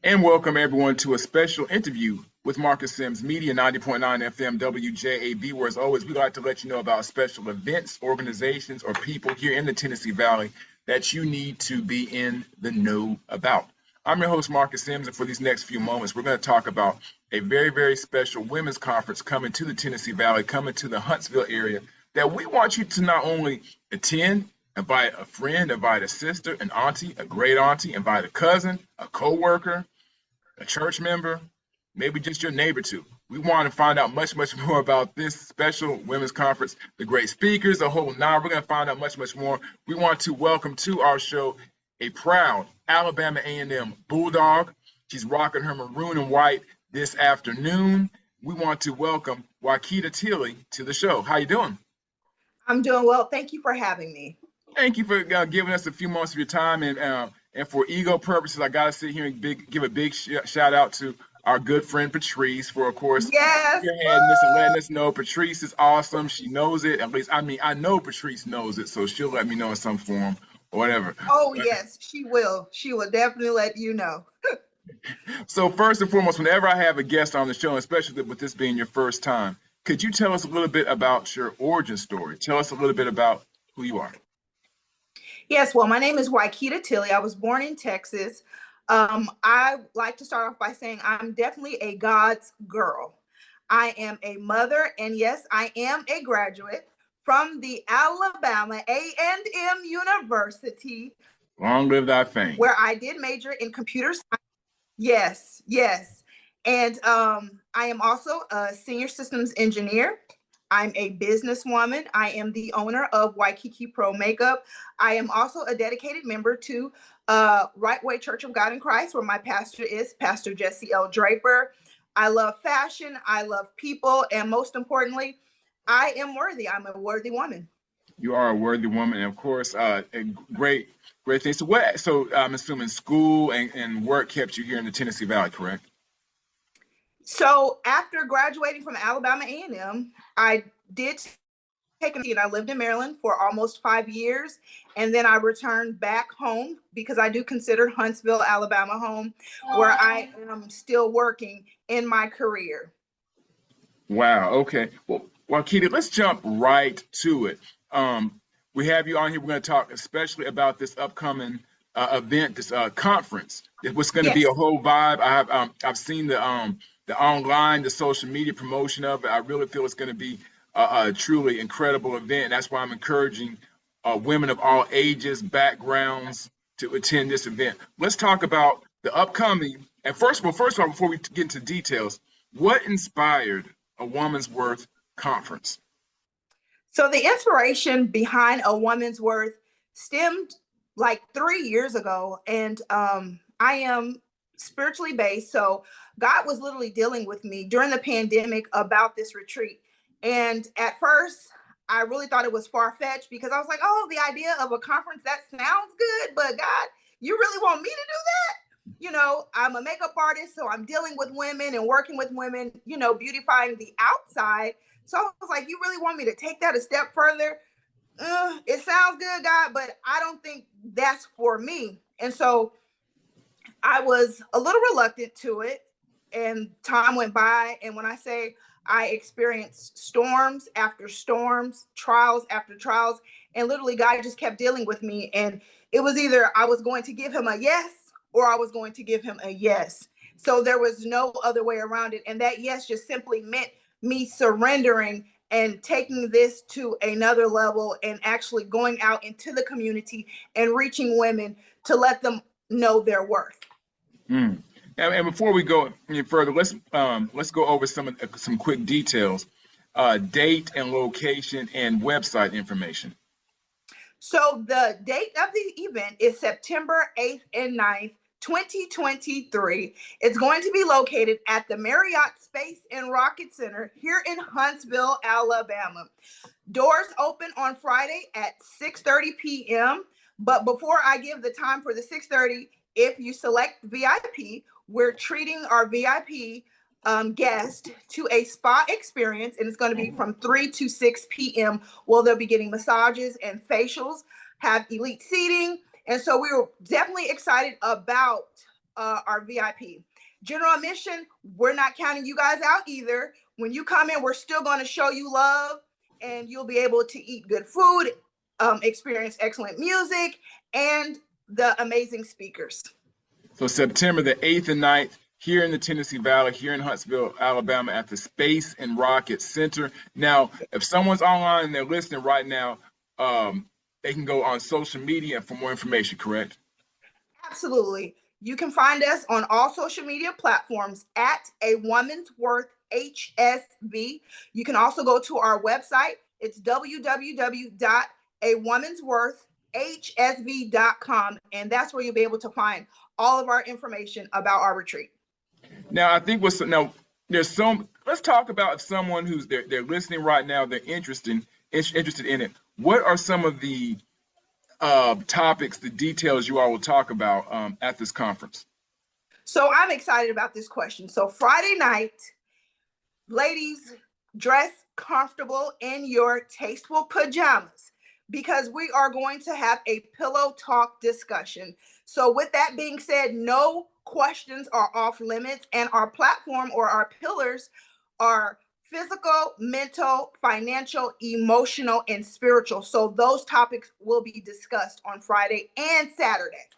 And welcome everyone to a special interview with Marcus Sims Media 90.9 FM WJAB, where as always, we like to let you know about special events, organizations, or people here in the Tennessee Valley that you need to be in the know about. I'm your host, Marcus Sims, and for these next few moments, we're going to talk about a very, very special women's conference coming to the Tennessee Valley, coming to the Huntsville area, that we want you to not only attend, invite a friend, invite a sister, an auntie, a great auntie, invite a cousin, a co-worker, a church member, maybe just your neighbor too. We want to find out much, much more about this special women's conference, the great speakers, the whole nine. We're going to find out much, much more. We want to welcome to our show a proud Alabama A&M Bulldog. She's rocking her maroon and white this afternoon. We want to welcome Waikikita Tilley to the show. How you doing? I'm doing well. Thank you for having me. Thank you for giving us a few moments of your time. And for ego purposes, I got to sit here and give a big shout out to our good friend Patrice for, of course, Yes. spearheading this and letting us know. Patrice is awesome. She knows it. At least, I know Patrice knows it, so she'll let me know in some form or whatever. Oh, yes, she will. She will definitely let you know. So first and foremost, whenever I have a guest on the show, especially with this being your first time, could you tell us a little bit about your origin story? Tell us a little bit about who you are. Yes, well, my name is Waikikita Tilley. I was born in Texas. I like to start off by saying I'm definitely a God's girl. I am a mother, and yes, I am a graduate from the Alabama A&M University. Long live that fame. Where I did major in computer science. Yes, yes. And I am also a senior systems engineer. I'm a businesswoman. I am the owner of Waikiki Pro Makeup. I am also a dedicated member to Right Way Church of God in Christ, where my pastor is Pastor Jesse L. Draper. I love fashion. I love people. And most importantly, I am worthy. I'm a worthy woman. You are a worthy woman. And of course, a great thing. So I'm assuming school and work kept you here in the Tennessee Valley, correct? So after graduating from Alabama A&M, I did take and I lived in Maryland for almost 5 years. And then I returned back home because I do consider Huntsville, Alabama home, where I am still working in my career. Wow. Okay. Well, Kitty, let's jump right to it. We have you on here. We're going to talk especially about this upcoming event, this conference. It's going to be a whole vibe. I've seen the online, the social media promotion of it. I really feel it's going to be a truly incredible event. That's why I'm encouraging women of all ages, backgrounds to attend this event. Let's talk about the upcoming. And first of all, before we get into details, what inspired a Women's Worth conference? So the inspiration behind a Women's Worth stemmed like 3 years ago. And I am spiritually based. So God was literally dealing with me during the pandemic about this retreat. And at first, I really thought it was far-fetched because I was like, oh, the idea of a conference, that sounds good, but God, you really want me to do that? You know, I'm a makeup artist, so I'm dealing with women and working with women, you know, beautifying the outside. So I was like, you really want me to take that a step further? It sounds good, God, but I don't think that's for me. And so I was a little reluctant to it, and time went by. And when I say I experienced storms after storms, trials after trials, and literally God just kept dealing with me. And it was either I was going to give him a yes or I was going to give him a yes. So there was no other way around it. And that yes just simply meant me surrendering and taking this to another level and actually going out into the community and reaching women to let them know their worth. And before we go any further, let's go over some quick details, date and location and website information. So the date of the event is September 8th and 9th, 2023. It's going to be located at the Marriott Space and Rocket Center here in Huntsville, Alabama. Doors open on Friday at 6:30 p.m. But before I give the time for the 6:30, if you select VIP, we're treating our VIP guest to a spa experience, and it's going to be from 3 to 6 p.m. Well, they'll be getting massages and facials, have elite seating. And so we were definitely excited about are VIP. General admission, we're not counting you guys out either. When you come in, we're still going to show you love, and you'll be able to eat good food, experience excellent music, and the amazing speakers. So September the 8th and 9th, here in the Tennessee Valley, here in Huntsville, Alabama, at the Space and Rocket Center. Now, if someone's online and they're listening right now, they can go on social media for more information, correct? Absolutely. You can find us on all social media platforms at A Women's Worth HSV. You can also go to our website. It's www.awomensworthhsv.com, and that's where you'll be able to find all of our information about our retreat. Now, I think there's some. Let's talk about if someone who's they're listening right now, they're interested in it. What are some of the topics, the details you all will talk about at this conference? So I'm excited about this question. So Friday night, ladies, dress comfortable in your tasteful pajamas, because we are going to have a pillow talk discussion. So with that being said, no questions are off limits, and our platform or our pillars are physical, mental, financial, emotional, and spiritual. So those topics will be discussed on Friday and Saturday.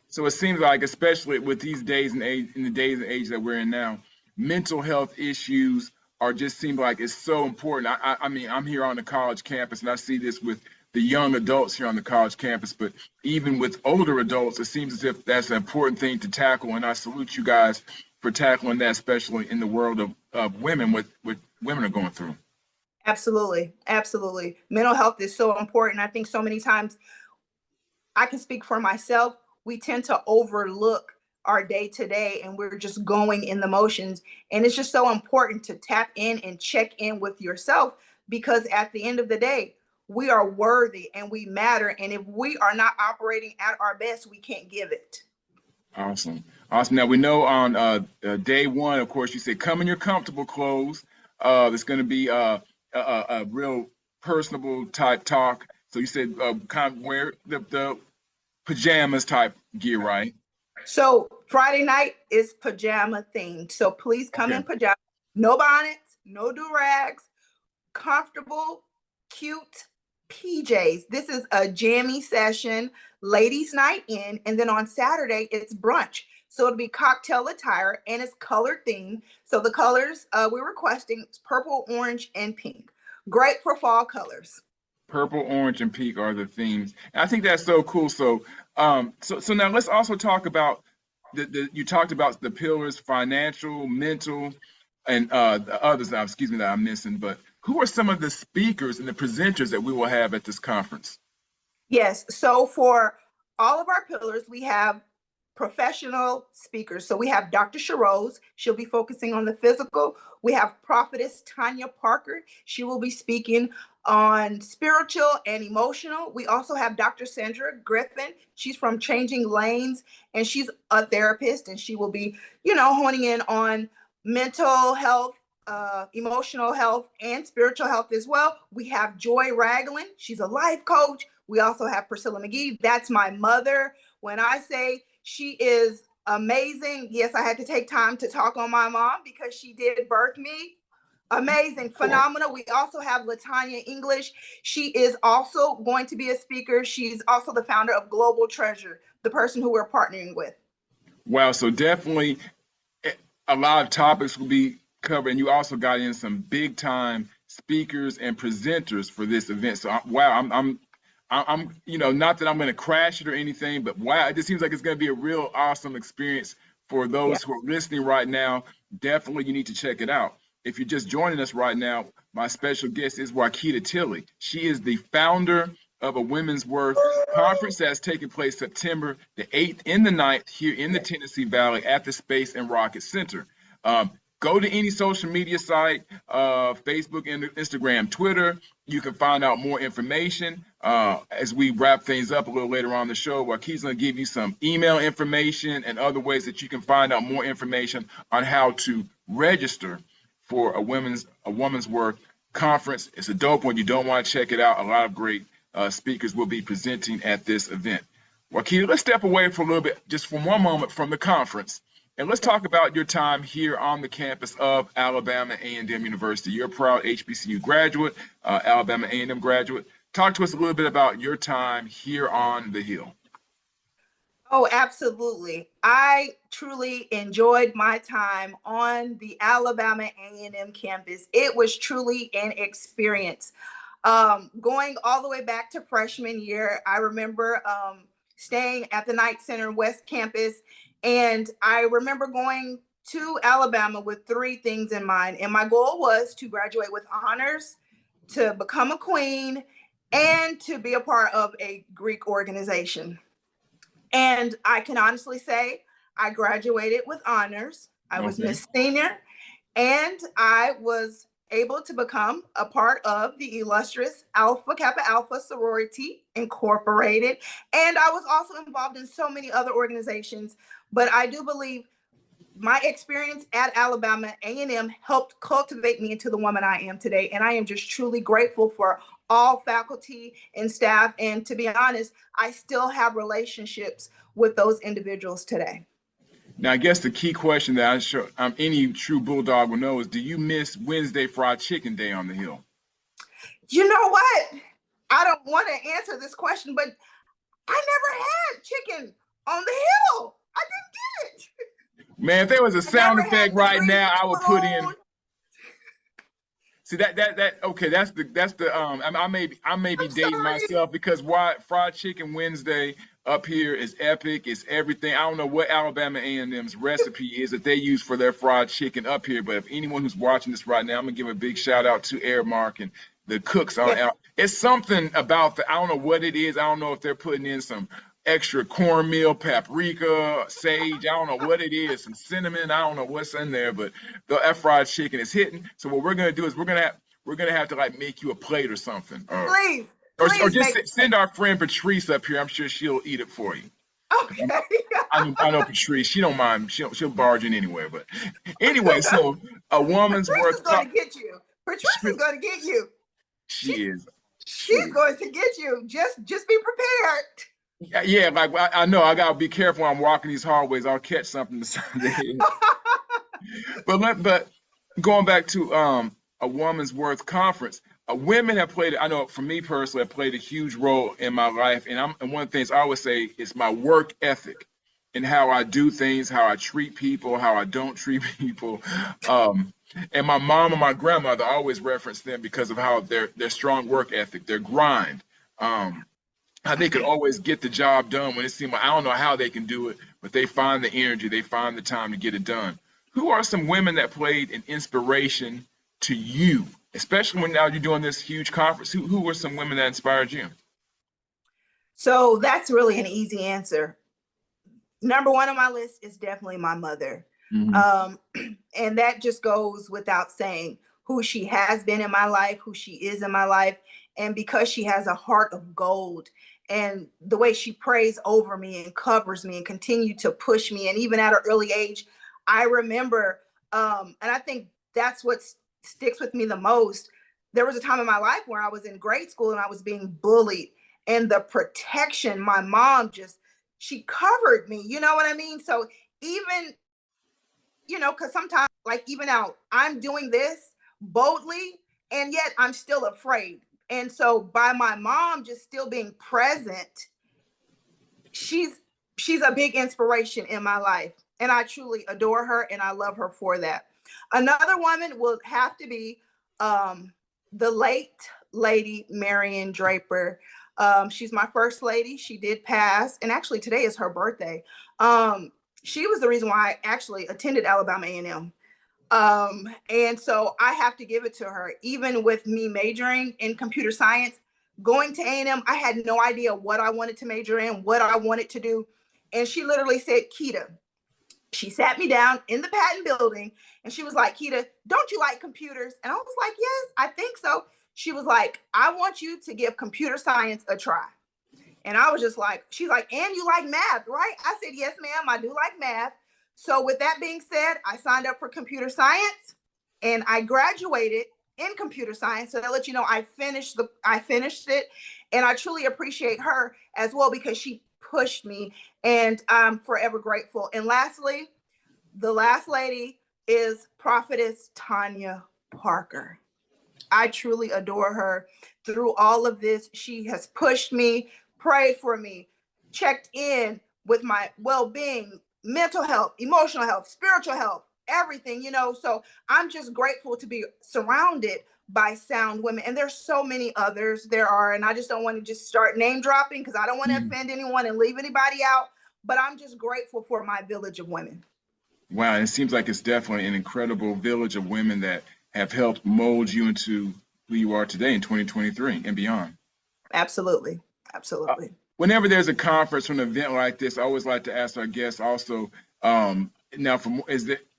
So it seems like, especially with these days and age, in the days and age that we're in now, mental health issues are just seem like it's so important. I mean, I'm here on the college campus, and I see this with the young adults here on the college campus, but even with older adults, it seems as if that's an important thing to tackle. And I salute you guys for tackling that, especially in the world of women, what women are going through. Absolutely. Absolutely. Mental health is so important. I think so many times, I can speak for myself, we tend to overlook our day to day, and we're just going in the motions. And it's just so important to tap in and check in with yourself, because at the end of the day, we are worthy and we matter. And if we are not operating at our best, we can't give it. Awesome. Awesome. Now, we know on day one, of course, you said come in your comfortable clothes. It's going to be a real personable type talk. So you said kind of wear the pajamas type gear, right? So Friday night is pajama themed. So please come in pajamas, no bonnets, no do-rags, comfortable, cute PJs. This is a jammy session, ladies' night in, and then on Saturday it's brunch. So it'll be cocktail attire, and it's color themed. So the colors we're requesting is purple, orange, and pink. Great for fall colors. Purple, orange, and pink are the themes. And I think that's so cool. So, so now let's also talk about you talked about the pillars: financial, mental, and the others. Excuse me, that I'm missing. But who are some of the speakers and the presenters that we will have at this conference? Yes. So for all of our pillars, we have professional speakers. So we have Dr. Sharose. She'll be focusing on the physical. We have Prophetess Tanya Parker. She will be speaking on spiritual and emotional. We also have Dr. Sandra Griffin. She's from Changing Lanes, and she's a therapist, and she will be, honing in on mental health, emotional health, and spiritual health as well. We have Joy Ragland. She's a life coach. We also have Priscilla McGee. That's my mother. When I say she is amazing, yes, I had to take time to talk on my mom because she did birth me. Amazing, phenomenal. We also have Latanya English. She is also going to be a speaker. She's also the founder of Global Treasure, the person who we're partnering with. Wow, so definitely a lot of topics will be covered, and you also got in some big time speakers and presenters for this event. So wow, I'm not that I'm going to crash it or anything, but wow, it just seems like it's going to be a real awesome experience for those who are listening right now. Definitely, you need to check it out. If you're just joining us right now, my special guest is Waikikita Tilley. She is the founder of a Women's Worth conference that's taking place September the 8th and the 9th here in the Tennessee Valley at the Space and Rocket Center. Go to any social media site, Facebook, Instagram, Twitter. You can find out more information. As we wrap things up a little later on the show, Waikikita's going to give you some email information and other ways that you can find out more information on how to register for a Women's Worth conference. It's a dope one. You don't want to check it out. A lot of great speakers will be presenting at this event. Waikikita, let's step away for a little bit, just for one moment from the conference, and let's talk about your time here on the campus of Alabama A&M University. You're a proud HBCU graduate, Alabama A&M graduate. Talk to us a little bit about your time here on the Hill. Oh, absolutely. I truly enjoyed my time on the Alabama A&M campus. It was truly an experience. Going all the way back to freshman year, I remember staying at the Knight Center West Campus, and I remember going to Alabama with three things in mind. And my goal was to graduate with honors, to become a queen, and to be a part of a Greek organization. And I can honestly say I graduated with honors. I was Okay. Miss Senior, and I was able to become a part of the illustrious Alpha Kappa Alpha Sorority Incorporated. And I was also involved in so many other organizations. But I do believe my experience at Alabama A&M helped cultivate me into the woman I am today. And I am just truly grateful for all faculty and staff. And to be honest, I still have relationships with those individuals today. Now, I guess the key question that I'm sure any true Bulldog will know is, do you miss Wednesday Fried Chicken Day on the Hill? You know what? I don't want to answer this question, but I never had chicken on the Hill. I didn't get it. Man, if there was a I sound never had effect the right grease now, I would put in. spoon. See that okay, that's the I may be I'm dating sorry. myself, because why Fried Chicken Wednesday up here is epic. It's everything. I don't know what Alabama A&M's recipe is that they use for their fried chicken up here, but if anyone who's watching this right now, I'm gonna give a big shout out to Airmark and the cooks on Yeah. It's something about the, I don't know what it is. I don't know if they're putting in some extra cornmeal, paprika, sage. I don't know what it is, some cinnamon. I don't know what's in there, but that fried chicken is hitting. So what we're gonna do is we're gonna have to like make you a plate or something, Please, or please just make send our friend Patrice up here. I'm sure she'll eat it for you. okay. I know Patrice. She don't mind. She'll barge in anywhere. But anyway, so a woman's Patrice is worth. going to get you. Patrice is going to get you. She is. She She's is. going to get you. Just be prepared. Yeah, like I know I gotta be careful when I'm walking these hallways. I'll catch something someday. But going back to a woman's worth conference, women have played. I know for me personally, have played a huge role in my life, and one of the things I always say is my work ethic and how I do things, how I treat people, how I don't treat people. And my mom and my grandmother, I always reference them because of how their strong work ethic, their grind. How they could always get the job done when it seemed like I don't know how they can do it, but they find the energy, they find the time to get it done. Who are some women that played an inspiration to you, especially when now you're doing this huge conference? Who were some women that inspired you? So that's really an easy answer. Number one on my list is definitely my mother. Mm-hmm. Um, and that just goes without saying who she has been in my life, who she is in my life. And because she has a heart of gold and the way she prays over me and covers me and continue to push me. And even at an early age, I remember, and I think that's what sticks with me the most. There was a time in my life where I was in grade school and I was being bullied, and the protection my mom just, she covered me, you know what I mean? So even, because sometimes, like even now, I'm doing this boldly, and yet I'm still afraid. And so by my mom just still being present, she's she's a big inspiration in my life. And I truly adore her and I love her for that. Another woman will have to be the late lady Marion Draper. She's my first lady. She did pass, and actually today is her birthday. She was the reason why I actually attended Alabama A&M. And so I have to give it to her. Even with me majoring in computer science, going to A&M, I had no idea what I wanted to major in, what I wanted to do. And she literally said, Kita, she sat me down in the patent building and she was like, Kita, don't you like computers? And I was like, yes, I think so. She was like, I want you to give computer science a try. And I was just like, she's like, and you like math, right? I said, yes, ma'am, I do like math. So with that being said, I signed up for computer science and I graduated in computer science. So that let you know I finished it. And I truly appreciate her as well because she pushed me, and I'm forever grateful. And lastly, the last lady is Prophetess Tanya Parker. I truly adore her through all of this. She has pushed me, prayed for me, checked in with my well-being, mental health, emotional health, spiritual health, everything, you know. So I'm just grateful to be surrounded by sound women. And there's so many others there are. And I just don't want to just start name dropping because I don't want to offend anyone and leave anybody out. But I'm just grateful for my village of women. Wow, it seems like it's definitely an incredible village of women that have helped mold you into who you are today in 2023 and beyond. Absolutely. Absolutely. Whenever there's a conference or an event like this, I always like to ask our guests also, now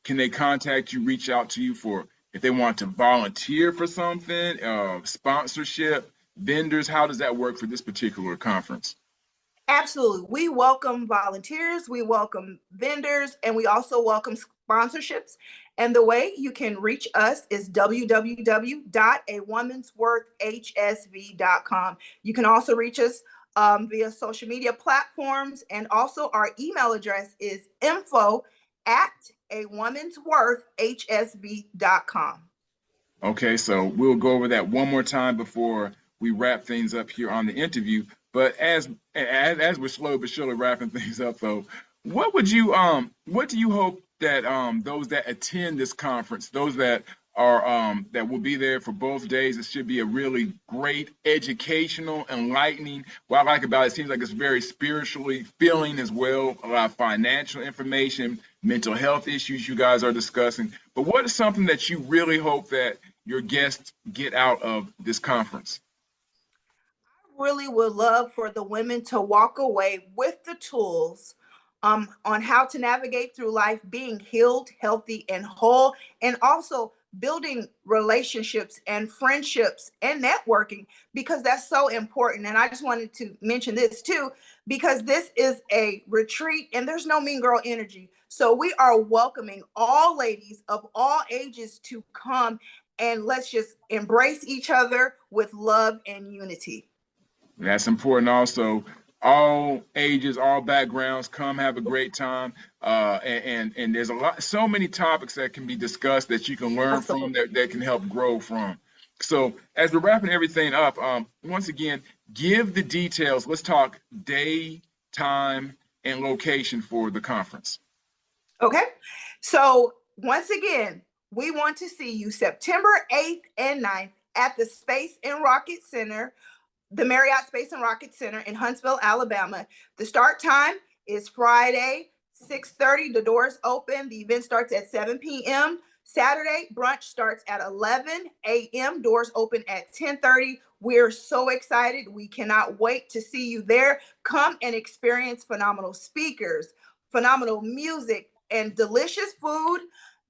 can they contact you, reach out to you for if they want to volunteer for something, sponsorship, vendors? How does that work for this particular conference? Absolutely. We welcome volunteers, we welcome vendors, and we also welcome sponsorships. And the way you can reach us is www.awomensworthhsv.com. You can also reach us via social media platforms, and also our email address is info@awomensworthhsv.com. Okay, so we'll go over that one more time before we wrap things up here on the interview. But as we're slow but surely wrapping things up, though, what do you hope that those that attend this conference, those that are that will be there for both days, it should be a really great, educational, enlightening. What I like about it seems like it's very spiritually filling as well. A lot of financial information, mental health issues you guys are discussing. But what is something that you really hope that your guests get out of this conference? Really would love for the women to walk away with the tools on how to navigate through life, being healed, healthy, and whole, and also building relationships and friendships and networking, because that's so important. And I just wanted to mention this too, because this is a retreat and there's no mean girl energy. So we are welcoming all ladies of all ages to come, and let's just embrace each other with love and unity. That's important also. All ages, all backgrounds, come have a great time. And there's so many topics that can be discussed that you can learn from, that can help grow from. So as we're wrapping everything up, once again, give the details. Let's talk day, time, and location for the conference. Okay. So once again, we want to see you September 8th and 9th at the Space and Rocket Center, the Marriott Space and Rocket Center in Huntsville, Alabama. The start time is Friday, 6:30. The doors open. The event starts at 7 p.m. Saturday, brunch starts at 11 a.m. Doors open at 10:30. We're so excited. We cannot wait to see you there. Come and experience phenomenal speakers, phenomenal music, and delicious food.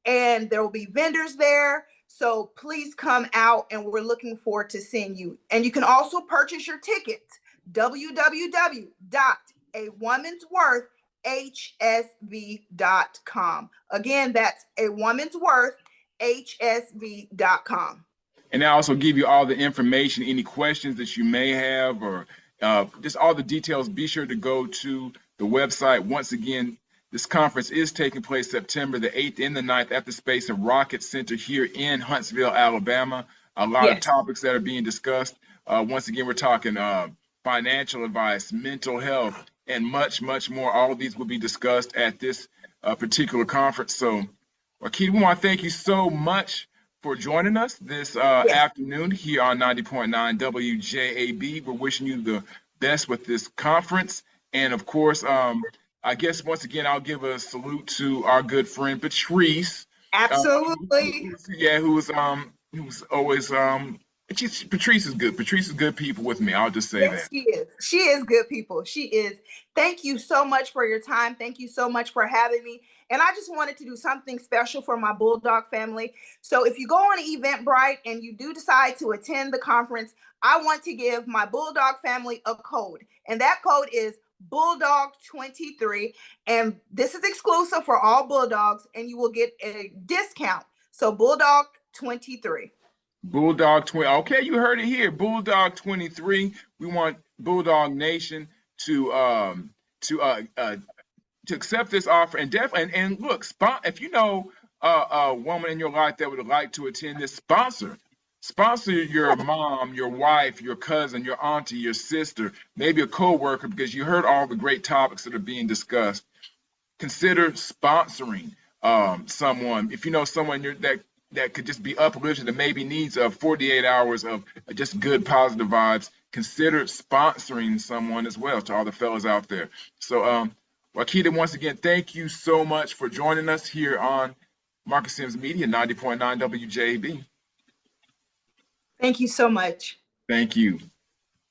And there will be vendors there. So please come out, and we're looking forward to seeing you. And you can also purchase your tickets, www.awomensworthhsv.com. Again, that's awomensworthhsv.com. And I also give you all the information, any questions that you may have, or just all the details. Be sure to go to the website. Once again, this conference is taking place September the 8th and the 9th at the Space and Rocket Center here in Huntsville, Alabama. A lot of topics that are being discussed. Once again, we're talking financial advice, mental health, and much, much more. All of these will be discussed at this particular conference. So, Waikikita, we want to thank you so much for joining us this afternoon here on 90.9 WJAB. We're wishing you the best with this conference. And of course, I guess once again, I'll give a salute to our good friend Patrice. Absolutely. Who's always Patrice is good. Patrice is good people with me. I'll just say that. She is. She is good people. She is. Thank you so much for your time. Thank you so much for having me. And I just wanted to do something special for my Bulldog family. So if you go on Eventbrite and you do decide to attend the conference, I want to give my Bulldog family a code. And that code is Bulldog 23, and this is exclusive for all Bulldogs, and you will get a discount. So Bulldog 23. Bulldog 20. Okay, you heard it here. Bulldog 23. We want Bulldog Nation to to accept this offer, and definitely, and look, if you know a woman in your life that would like to attend this, sponsor your mom, your wife, your cousin, your auntie, your sister, maybe a co-worker, because you heard all the great topics that are being discussed. Consider sponsoring someone. If you know someone that could just be uplifted and maybe needs 48 hours of just good positive vibes, consider sponsoring someone as well, to all the fellas out there. So Waikikita, once again, thank you so much for joining us here on Marcus Sims Media 90.9 WJAB. Thank you so much. Thank you.